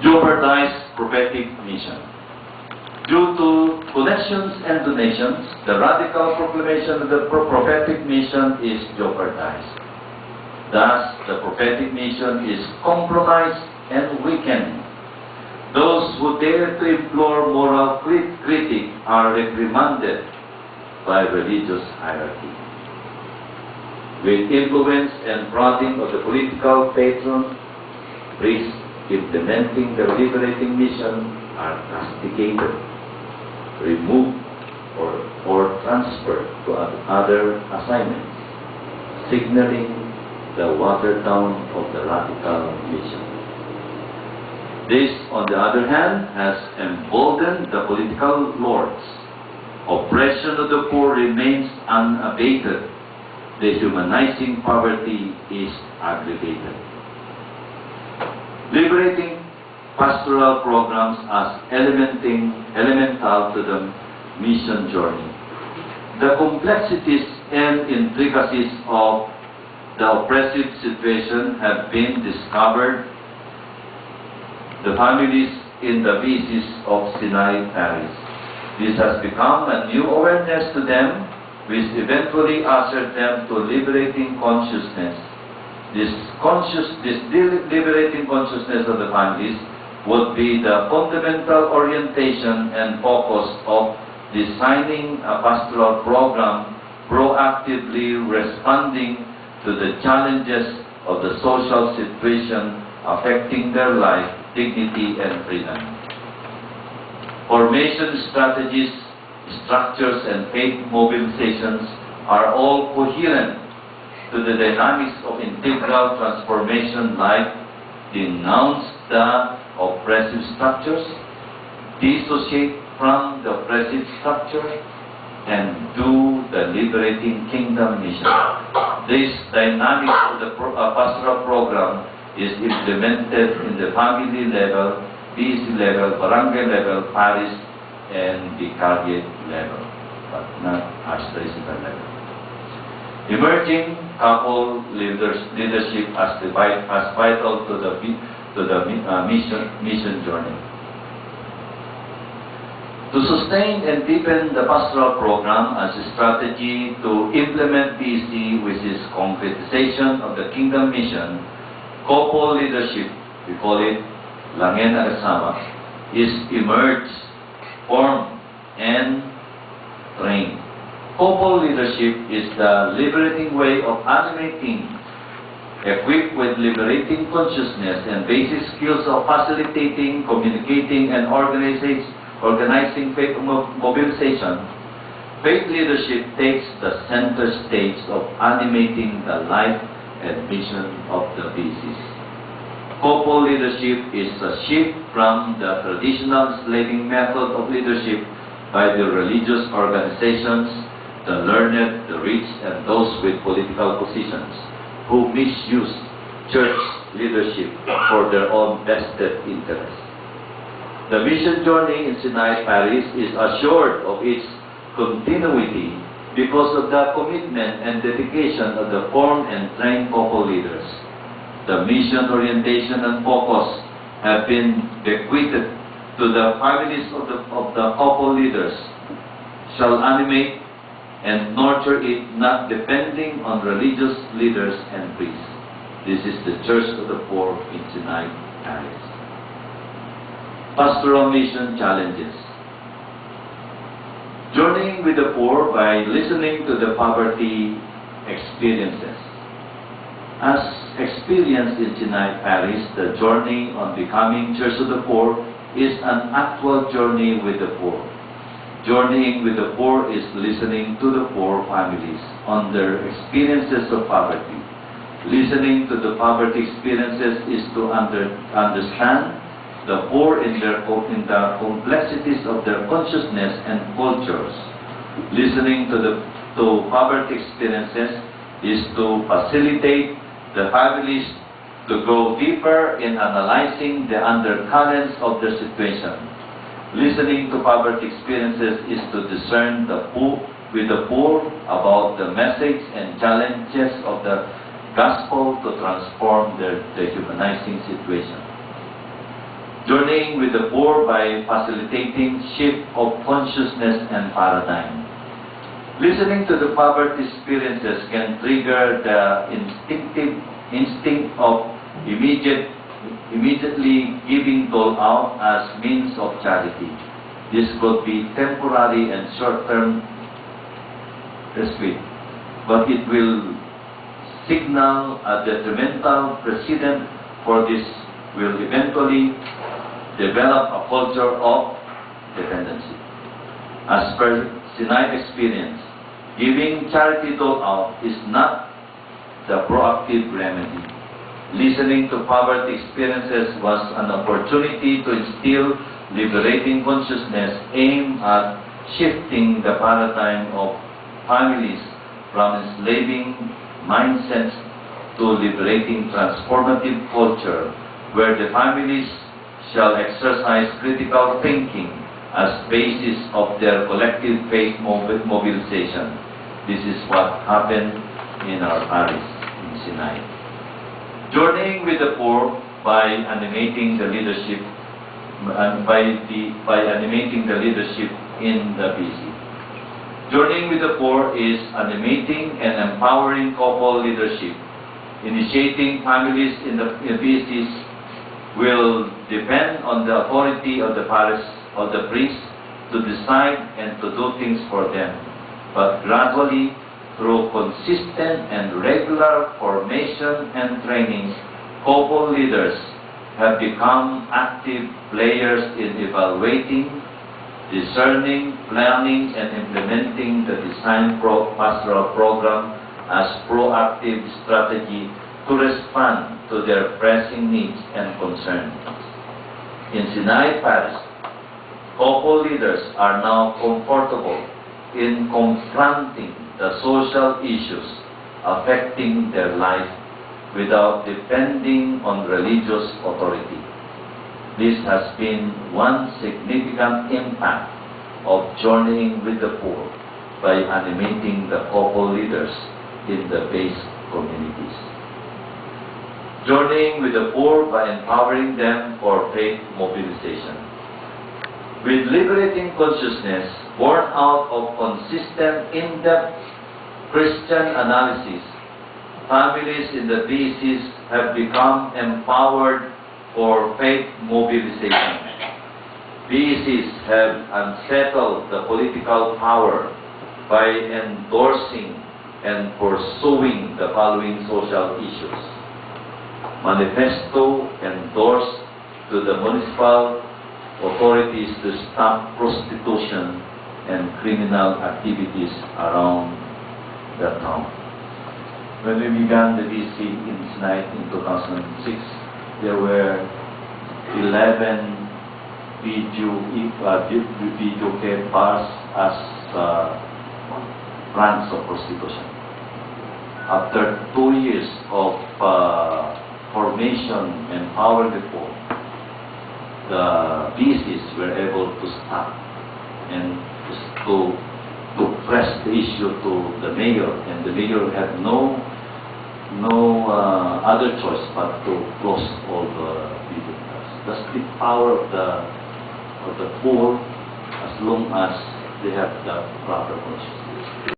jeopardize prophetic mission. Due to connections and donations, the radical proclamation of the prophetic mission is jeopardized. Thus, the prophetic mission is compromised and weakened. Those who dare to implore moral critique are reprimanded by religious hierarchy. With influence and prodding of the political patron, priests implementing the liberating mission are castigated, removed, or transferred to other assignments, signaling the watered down of the radical mission. This, on the other hand, has emboldened the political lords. Oppression of the poor remains unabated. Dehumanizing poverty is aggravated. Liberating pastoral programs as elemental to the mission journey. The complexities and intricacies of the oppressive situation have been discovered. The families in the vices of Sinait Parish. This has become a new awareness to them, which eventually ushered them to liberating consciousness. This liberating consciousness of the families would be the fundamental orientation and focus of designing a pastoral program proactively responding to the challenges of the social situation affecting their life, dignity, and freedom. Formation strategies, structures, and faith mobilizations are all coherent to the dynamics of integral transformation, like denounce the oppressive structures, dissociate from the oppressive structure, and do the liberating kingdom mission. This dynamics of the pastoral program is implemented in the family level, BC level, barangay level, parish, and vicariate level, but not archdiocese level. Emerging couple leadership as vital to the mission journey. To sustain and deepen the pastoral program as a strategy to implement BC, which is concretization of the kingdom mission, couple leadership, we call it Langen Agasama, is emerged, formed, and trained. Couple leadership is the liberating way of animating, equipped with liberating consciousness and basic skills of facilitating, communicating, and organizing faith mobilization. Faith leadership takes the center stage of animating the life and mission of the BCs. Couple leadership is a shift from the traditional enslaving method of leadership by the religious organizations, the learned, the rich, and those with political positions who misuse church leadership for their own vested interests. The mission journey in Sinait Parish is assured of its continuity because of the commitment and dedication of the formed and trained couple leaders. The mission orientation and focus have been bequeathed to the families of the couple leaders, shall animate and nurture it, not depending on religious leaders and priests. This is the Church of the Poor in Sinait Parish. Pastoral mission challenges. Journeying with the poor by listening to the poverty experiences. As experienced in Sinait Parish, the journey on becoming Church of the Poor is an actual journey with the poor. Journeying with the poor is listening to the poor families on their experiences of poverty. Listening to the poverty experiences is to understand the poor in the complexities of their consciousness and cultures. Listening to poverty experiences is to facilitate the families to go deeper in analyzing the undercurrents of their situation. Listening to poverty experiences is to discern with the poor about the message and challenges of the gospel to transform their dehumanizing situation. Journeying with the poor by facilitating shift of consciousness and paradigm. Listening to the poverty experiences can trigger the instinct of immediately giving dole out as means of charity. This could be temporary and short-term respite, but it will signal a detrimental precedent for this will eventually develop a culture of dependency. As per Sinait experience, giving charity dole out is not the proactive remedy. Listening to poverty experiences was an opportunity to instill liberating consciousness aimed at shifting the paradigm of families from enslaving mindsets to liberating transformative culture, where the families shall exercise critical thinking as basis of their collective faith mobilization. This is what happened in our parish in Sinai. Journeying with the poor by animating the leadership by animating the leadership in the BC. Journeying with the poor is animating and empowering couple leadership. Initiating families in the BCs will depend on the authority of the parish of the priest to decide and to do things for them. But gradually, through consistent and regular formation and training, couple leaders have become active players in evaluating, discerning, planning, and implementing the design pastoral program as proactive strategy to respond to their pressing needs and concerns. In Sinait Parish, couple leaders are now comfortable in confronting the social issues affecting their life without depending on religious authority. This has been one significant impact of journeying with the poor by animating the couple leaders in the base communities. Journeying with the poor by empowering them for faith mobilization. With liberating consciousness born out of consistent, in-depth Christian analysis, families in the BCs have become empowered for faith mobilization. BCs have unsettled the political power by endorsing and pursuing the following social issues. Manifesto endorsed to the municipal authorities to stop prostitution and criminal activities around the town. When we began the BC in Sinait in 2006, there were 11 video care bars as branches of prostitution. After 2 years of formation and power before, the BCs were able to stop and to press the issue to the mayor, and the mayor had no other choice but to close all the video cars. That's the power of the poor, as long as they have the proper consciousness.